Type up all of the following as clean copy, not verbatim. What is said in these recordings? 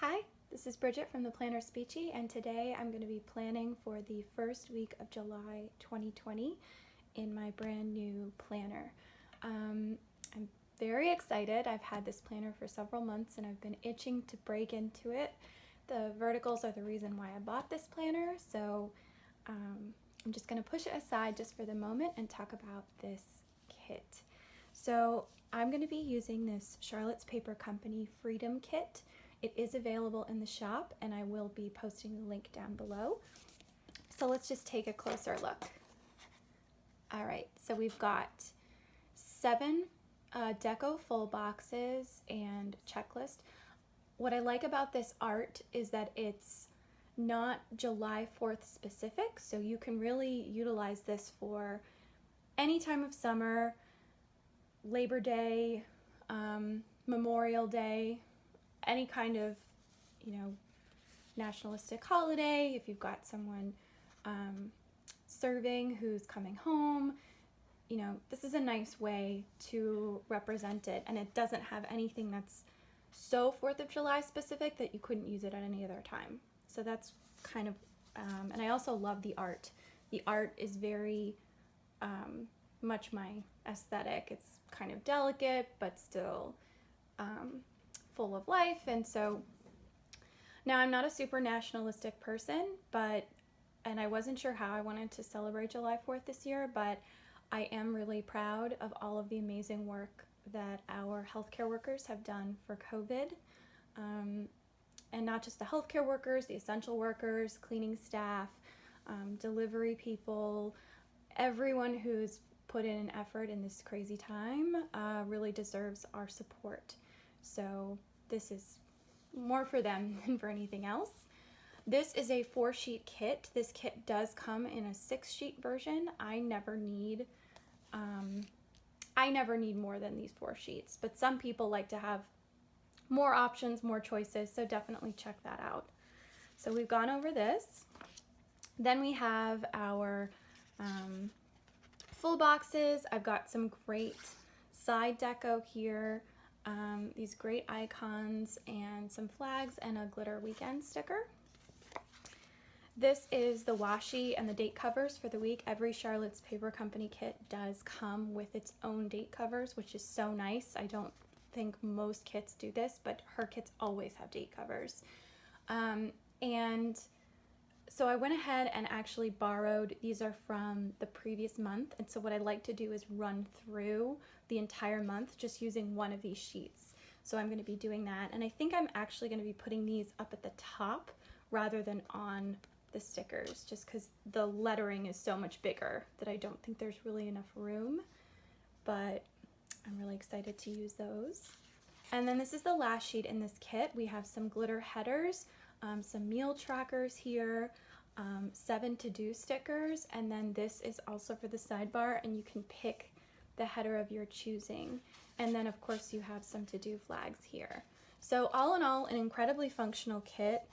Hi, this is Bridget from the Planner Speechy, and today I'm going to be planning for the first week of July 2020 in my brand new planner. I'm very excited. I've had this planner for several months and I've been itching to break into it. The verticals are the reason why I bought this planner, so I'm just going to push it aside just for the moment and talk about this kit. So I'm going to be using this Charlotte's Paper Company Freedom Kit. It is available in the shop and I will be posting the link down below. So let's just take a closer look. All right, so we've got 7 deco full boxes and checklist. What I like about this art is that it's not July 4th specific, so you can really utilize this for any time of summer, Labor Day, Memorial Day, any kind of, nationalistic holiday. If you've got someone serving who's coming home, this is a nice way to represent it, and it doesn't have anything that's so 4th of July specific that you couldn't use it at any other time. So that's kind of, and I also love the art. The art is very much my aesthetic. It's kind of delicate, but still full of life. And so now I'm not a super nationalistic person, and I wasn't sure how I wanted to celebrate July 4th this year, but I am really proud of all of the amazing work that our healthcare workers have done for COVID. And not just the healthcare workers, the essential workers, cleaning staff, delivery people, everyone who's put in an effort in this crazy time really deserves our support. So this is more for them than for anything else. This is a 4-sheet kit. This kit does come in a 6-sheet version. I never need more than these 4 sheets, but some people like to have more options, more choices, so definitely check that out. So we've gone over this. Then we have our full boxes. I've got some great side deco here, these great icons and some flags and a glitter weekend sticker. This is the washi and the date covers for the week. Every Charlotte's Paper Company kit does come with its own date covers, which is so nice. I don't think most kits do this, but her kits always have date covers. And so I went ahead and actually borrowed, these are from the previous month, and so what I like to do is run through the entire month just using one of these sheets. So I'm going to be doing that, and I think I'm actually going to be putting these up at the top rather than on the stickers, just because the lettering is so much bigger that I don't think there's really enough room, but I'm really excited to use those. And then this is the last sheet in this kit. We have some glitter headers, some meal trackers here, 7 to-do stickers, and then this is also for the sidebar, and you can pick the header of your choosing. And then of course you have some to-do flags here. So all in all, an incredibly functional kit.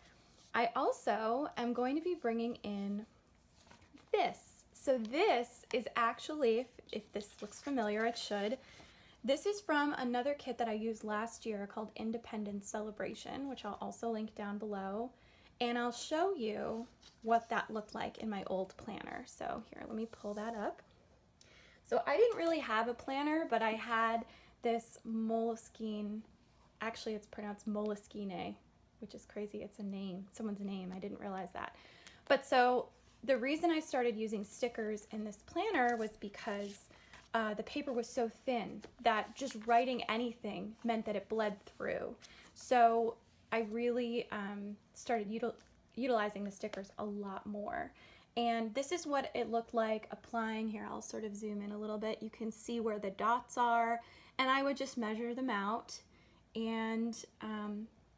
I also am going to be bringing in this. So this is actually, if this looks familiar, it should. This is from another kit that I used last year called Independence Celebration, which I'll also link down below. And I'll show you what that looked like in my old planner. So here, let me pull that up. So I didn't really have a planner, but I had this Moleskine, actually it's pronounced Moleskine, which is crazy. It's a name, someone's name. I didn't realize that. But so the reason I started using stickers in this planner was because the paper was so thin that just writing anything meant that it bled through. So I really started utilizing the stickers a lot more. And this is what it looked like applying. Here, I'll sort of zoom in a little bit. You can see where the dots are, and I would just measure them out and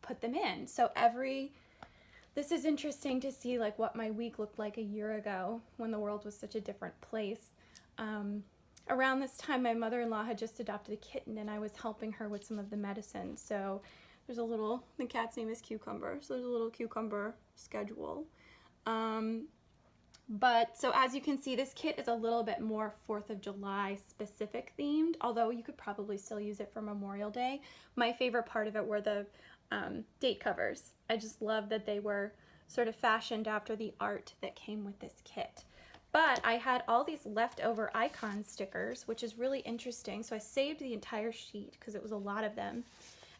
put them in. So this is interesting to see like what my week looked like a year ago when the world was such a different place. Around this time, my mother-in-law had just adopted a kitten and I was helping her with some of the medicine. So there's a little, the cat's name is Cucumber, so there's a little Cucumber schedule. But so as you can see, this kit is a little bit more 4th of July specific themed, although you could probably still use it for Memorial Day. My favorite part of it were the date covers. I just love that they were sort of fashioned after the art that came with this kit. But I had all these leftover icon stickers, which is really interesting. So I saved the entire sheet because it was a lot of them.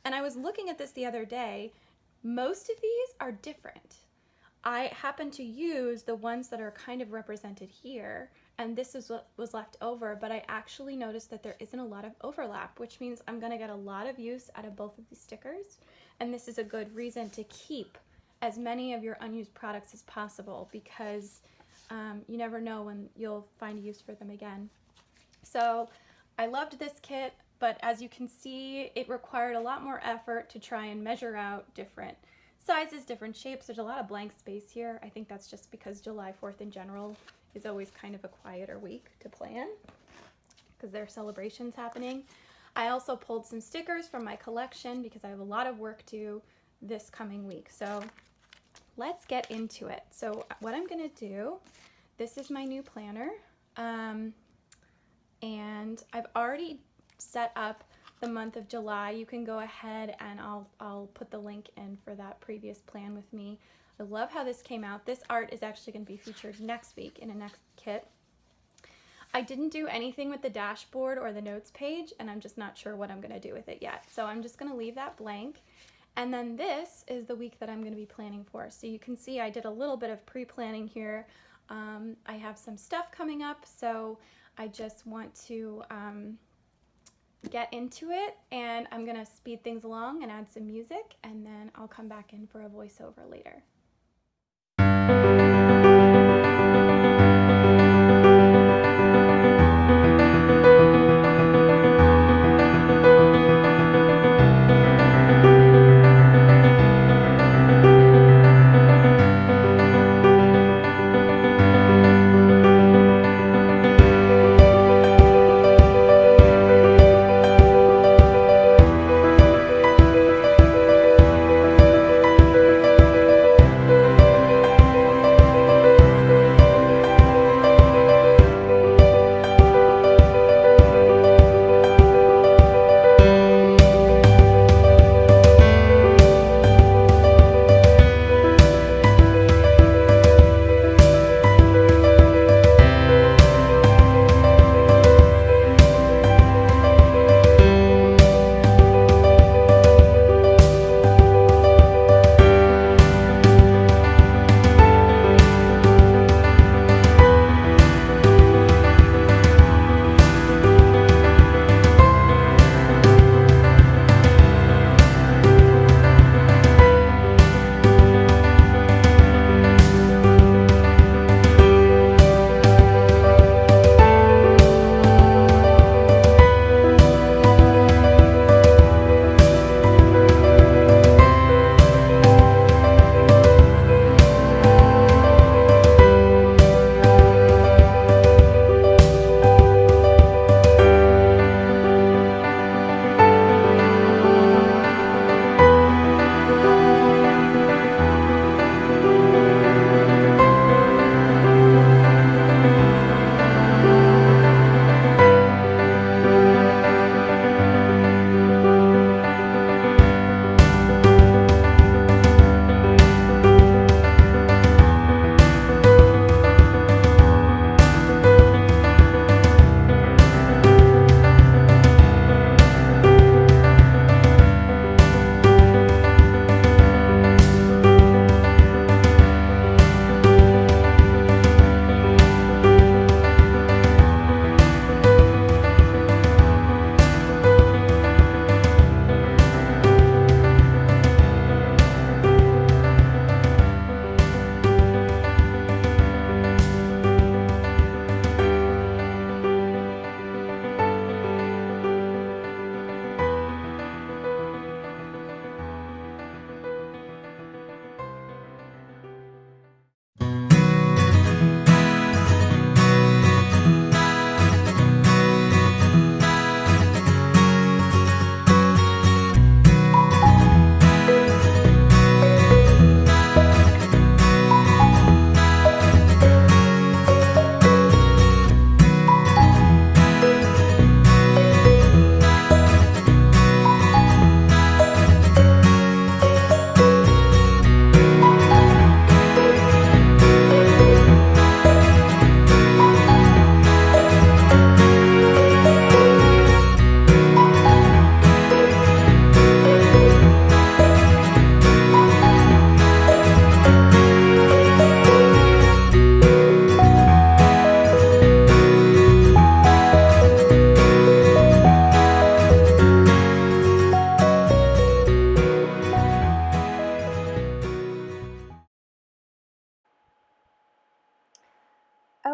And I was looking at this the other day. Most of these are different. I happen to use the ones that are kind of represented here, and this is what was left over, but I actually noticed that there isn't a lot of overlap, which means I'm gonna get a lot of use out of both of these stickers, and this is a good reason to keep as many of your unused products as possible, because you never know when you'll find a use for them again. So I loved this kit, but as you can see, it required a lot more effort to try and measure out different sizes, different shapes. There's a lot of blank space here. I think that's just because July 4th in general is always kind of a quieter week to plan because there are celebrations happening. I also pulled some stickers from my collection because I have a lot of work due this coming week. So let's get into it. So what I'm gonna do, this is my new planner, and I've already set up the month of July. You can go ahead and I'll put the link in for that previous plan with me. I love how this came out. This art is actually going to be featured next week in a next kit. I didn't do anything with the dashboard or the notes page, and I'm just not sure what I'm going to do with it yet. So I'm just going to leave that blank. And then this is the week that I'm going to be planning for. So you can see I did a little bit of pre-planning here. I have some stuff coming up, so I just want to get into it, and I'm gonna speed things along and add some music, and then I'll come back in for a voiceover later.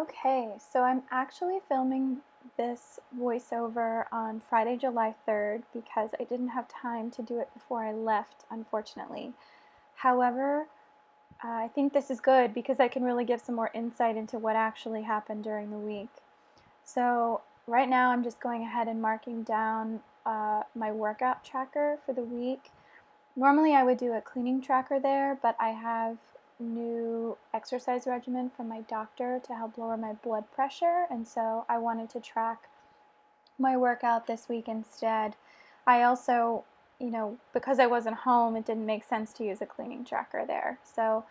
Okay, so I'm actually filming this voiceover on Friday, July 3rd because I didn't have time to do it before I left, unfortunately. However, I think this is good because I can really give some more insight into what actually happened during the week. So right now I'm just going ahead and marking down my workout tracker for the week. Normally I would do a cleaning tracker there, but I have new exercise regimen from my doctor to help lower my blood pressure, and so I wanted to track my workout this week instead. I also, because I wasn't home, it didn't make sense to use a cleaning tracker there. So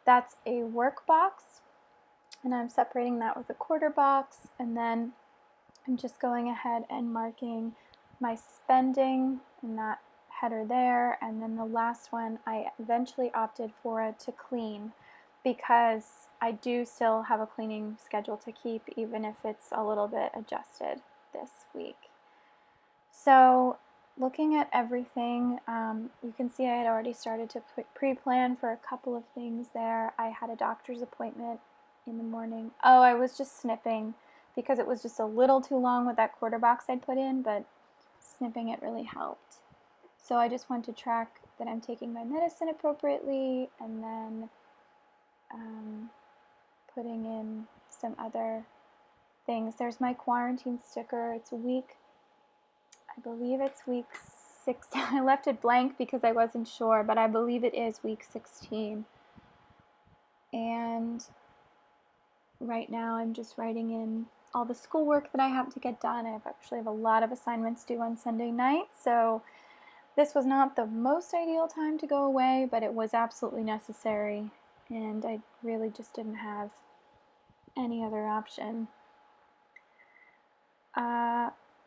that's a work box, and I'm separating that with a quarter box, and then I'm just going ahead and marking my spending in that header there, and then the last one I eventually opted for a to clean because I do still have a cleaning schedule to keep even if it's a little bit adjusted this week. So looking at everything, you can see I had already started to pre-plan for a couple of things there. I had a doctor's appointment in the morning. Oh, I was just snipping because it was just a little too long with that quarter box I'd put in, but snipping it really helped. So I just want to track that I'm taking my medicine appropriately, and then putting in some other things. There's my quarantine sticker. It's I believe it's week 6. I left it blank because I wasn't sure, but I believe it is week 16. And right now I'm just writing in all the schoolwork that I have to get done. I actually have a lot of assignments due on Sunday night, so this was not the most ideal time to go away, but it was absolutely necessary, and I really just didn't have any other option.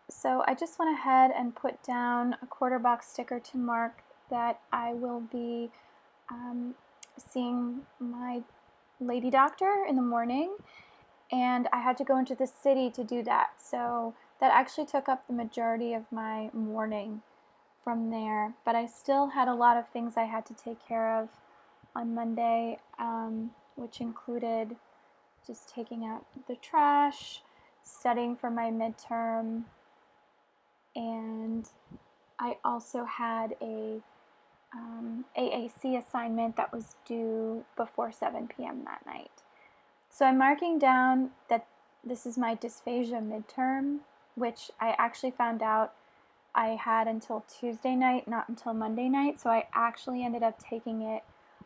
So I just went ahead and put down a quarter box sticker to mark that I will be seeing my lady doctor in the morning, and I had to go into the city to do that. So that actually took up the majority of my morning from there, but I still had a lot of things I had to take care of on Monday, which included just taking out the trash, studying for my midterm, and I also had a AAC assignment that was due before 7 p.m. that night. So I'm marking down that this is my dysphagia midterm, which I actually found out I had until Tuesday night, not until Monday night, so I actually ended up taking it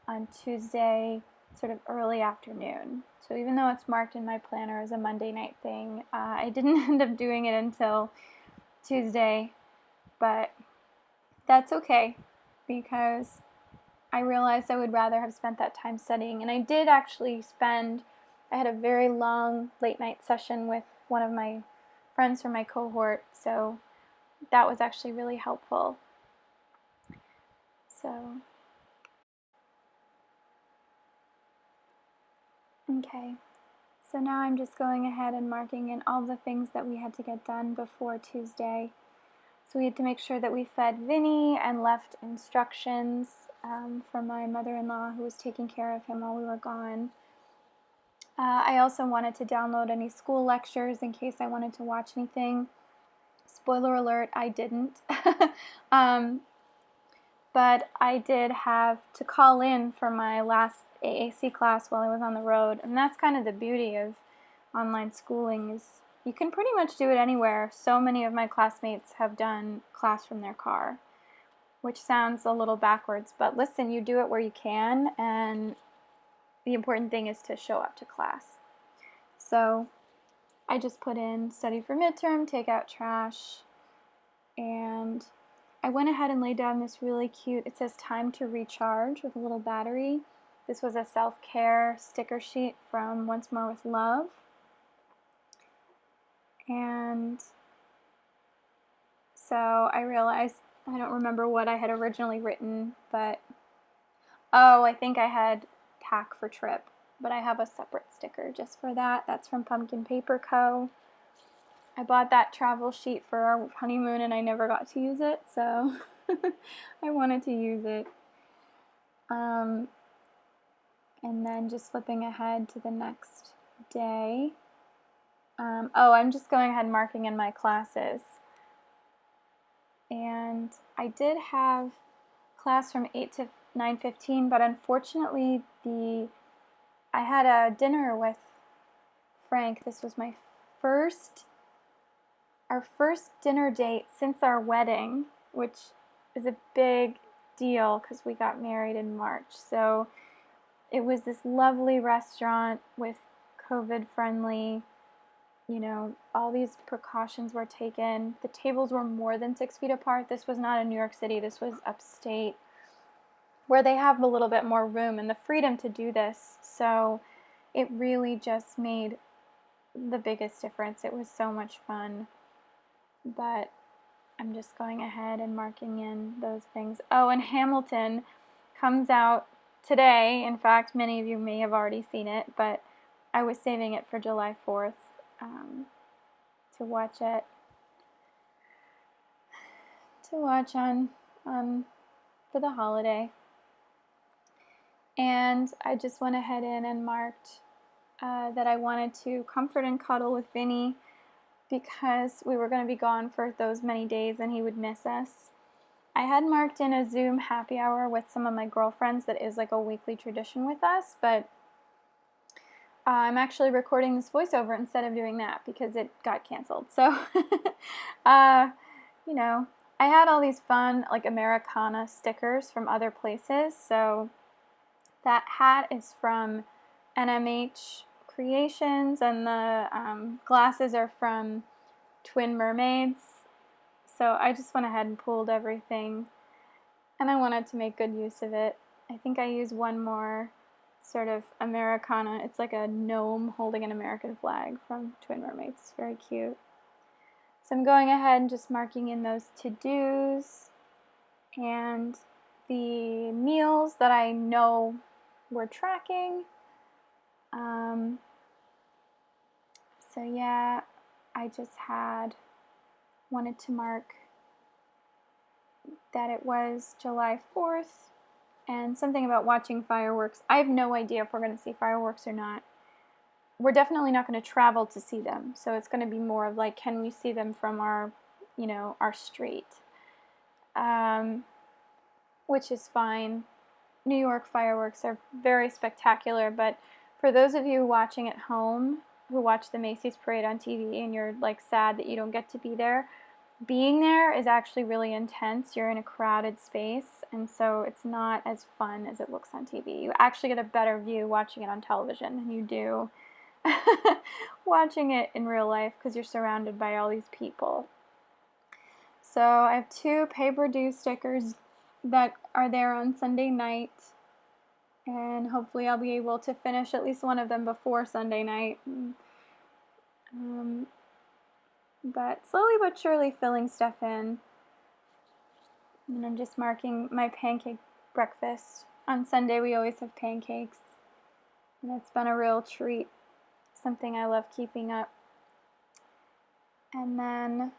on Tuesday, sort of early afternoon. So even though it's marked in my planner as a Monday night thing, I didn't end up doing it until Tuesday, but that's okay because I realized I would rather have spent that time studying, and I did actually I had a very long late night session with one of my friends from my cohort, so that was actually really helpful. Okay, so now I'm just going ahead and marking in all the things that we had to get done before Tuesday. So we had to make sure that we fed Vinny and left instructions for my mother-in-law who was taking care of him while we were gone. I also wanted to download any school lectures in case I wanted to watch anything. Spoiler alert, I didn't. But I did have to call in for my last AAC class while I was on the road, and that's kind of the beauty of online schooling is you can pretty much do it anywhere. So many of my classmates have done class from their car, which sounds a little backwards, but listen, you do it where you can, and the important thing is to show up to class. So I just put in study for midterm, take out trash, and I went ahead and laid down this really cute, it says time to recharge with a little battery. This was a self-care sticker sheet from Once More with Love. And so I realized, I don't remember what I had originally written, but I think I had Pack for Trip, but I have a separate sticker just for that. That's from Pumpkin Paper Co. I bought that travel sheet for our honeymoon and I never got to use it, so I wanted to use it. And then just flipping ahead to the next day, Oh, I'm just going ahead and marking in my classes. And I did have class from 8 to 9:15, but unfortunately I had a dinner with Frank. This was our first dinner date since our wedding, which is a big deal because we got married in March. So it was this lovely restaurant with COVID friendly, all these precautions were taken. The tables were more than 6 feet apart. This was not in New York City, this was upstate, where they have a little bit more room and the freedom to do this. So it really just made the biggest difference. It was so much fun. But I'm just going ahead and marking in those things. Oh, and Hamilton comes out today. In fact, many of you may have already seen it, but I was saving it for July 4th to watch it. To watch on for the holiday. And I just went ahead and marked that I wanted to comfort and cuddle with Vinny because we were going to be gone for those many days and he would miss us. I had marked in a Zoom happy hour with some of my girlfriends that is like a weekly tradition with us, but I'm actually recording this voiceover instead of doing that because it got canceled. So, I had all these fun like Americana stickers from other places. So that hat is from NMH Creations, and the glasses are from Twin Mermaids. So I just went ahead and pulled everything, and I wanted to make good use of it. I think I used one more sort of Americana. It's like a gnome holding an American flag from Twin Mermaids. It's very cute. So I'm going ahead and just marking in those to-dos and the meals that I know we're tracking. So yeah, I just wanted to mark that it was July 4th and something about watching fireworks. I have no idea if we're going to see fireworks or not. We're definitely not going to travel to see them, so it's going to be more of like, can we see them from our street, which is fine. New York fireworks are very spectacular, but for those of you watching at home who watch the Macy's parade on TV and you're like sad that you don't get to be there, being there is actually really intense. You're in a crowded space, and so it's not as fun as it looks on TV. You actually get a better view watching it on television than you do watching it in real life because you're surrounded by all these people. So I have 2 pay per due stickers that are there on Sunday night, and hopefully I'll be able to finish at least one of them before Sunday night. But slowly but surely filling stuff in. And I'm just marking my pancake breakfast. On Sunday we always have pancakes, and it's been a real treat, something I love keeping up. And then,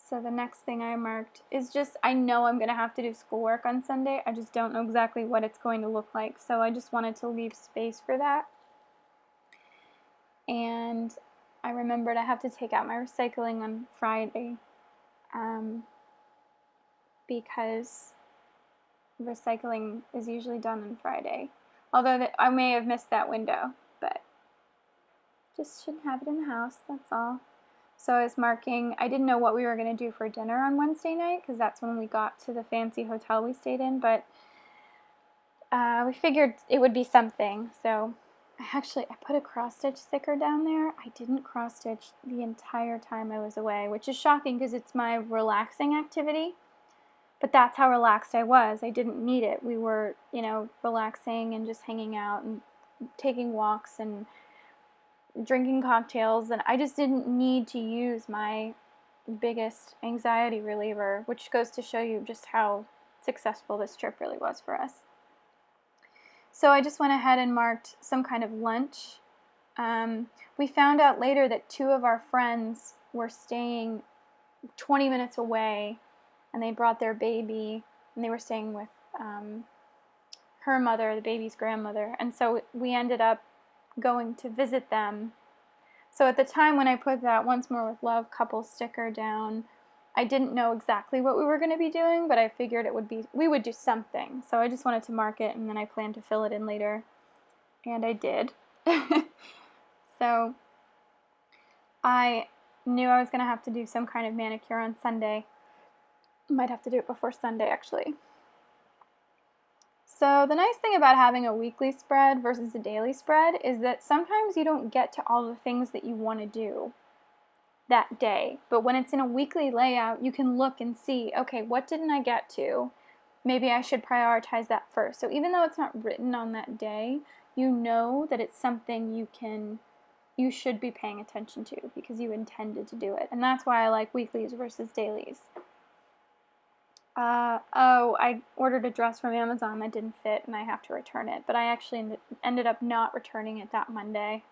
so the next thing I marked is just, I know I'm going to have to do schoolwork on Sunday. I just don't know exactly what it's going to look like, so I just wanted to leave space for that. And I remembered I have to take out my recycling on Friday because recycling is usually done on Friday. Although I may have missed that window, but just shouldn't have it in the house, that's all. So I was marking, I didn't know what we were going to do for dinner on Wednesday night because that's when we got to the fancy hotel we stayed in, but we figured it would be something. So I put a cross-stitch sticker down there. I didn't cross-stitch the entire time I was away, which is shocking because it's my relaxing activity. But that's how relaxed I was. I didn't need it. We were, relaxing and just hanging out and taking walks and drinking cocktails, and I just didn't need to use my biggest anxiety reliever, which goes to show you just how successful this trip really was for us. So I just went ahead and marked some kind of lunch. We found out later that 2 of our friends were staying 20 minutes away, and they brought their baby, and they were staying with her mother, the baby's grandmother, and so we ended up going to visit them So at the time when I put that Once More with Love couple sticker down, I didn't know exactly what we were going to be doing, but I figured we would do something. So I just wanted to mark it, and then I planned to fill it in later, and I did. So I knew I was going to have to do some kind of manicure on Sunday. Might have to do it before Sunday, actually. So the nice thing about having a weekly spread versus a daily spread is that sometimes you don't get to all the things that you want to do that day. But when it's in a weekly layout, you can look and see, okay, what didn't I get to? Maybe I should prioritize that first. So even though it's not written on that day, you know that it's something you should be paying attention to because you intended to do it. And that's why I like weeklies versus dailies. I ordered a dress from Amazon that didn't fit and I have to return it. But I actually ended up not returning it that Monday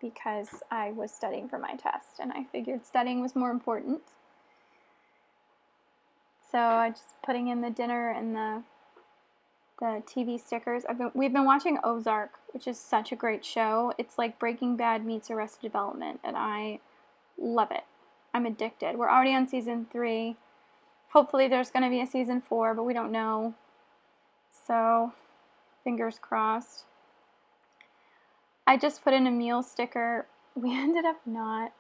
because I was studying for my test and I figured studying was more important. So I just putting in the dinner and the TV stickers. We've been watching Ozark, which is such a great show. It's like Breaking Bad meets Arrested Development, and I love it. I'm addicted. We're already on season 3. Hopefully there's going to be a season 4, but we don't know. So, fingers crossed. I just put in a meal sticker. We ended up not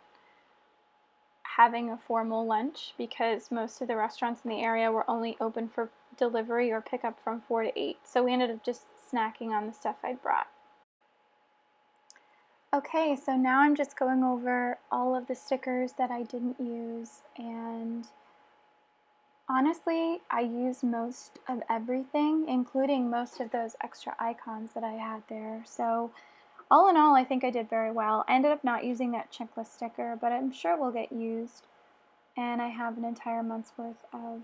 having a formal lunch because most of the restaurants in the area were only open for delivery or pickup from 4 to 8. So we ended up just snacking on the stuff I brought. Okay, so now I'm just going over all of the stickers that I didn't use, and honestly, I used most of everything, including most of those extra icons that I had there. So all in all, I think I did very well. I ended up not using that checklist sticker, but I'm sure it will get used. And I have an entire month's worth of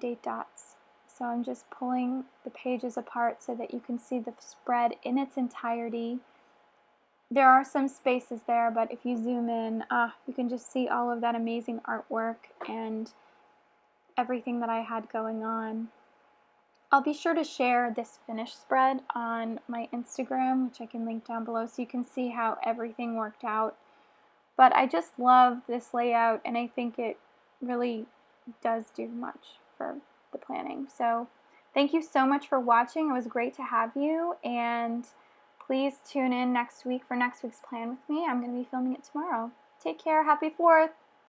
date dots. So I'm just pulling the pages apart so that you can see the spread in its entirety. There are some spaces there, but if you zoom in, you can just see all of that amazing artwork and everything that I had going on. I'll be sure to share this finished spread on my Instagram, which I can link down below, so you can see how everything worked out. But I just love this layout, and I think it really does do much for the planning. So thank you so much for watching. It was great to have you, and please tune in next week for next week's plan with me. I'm going to be filming it tomorrow. Take care. Happy 4th.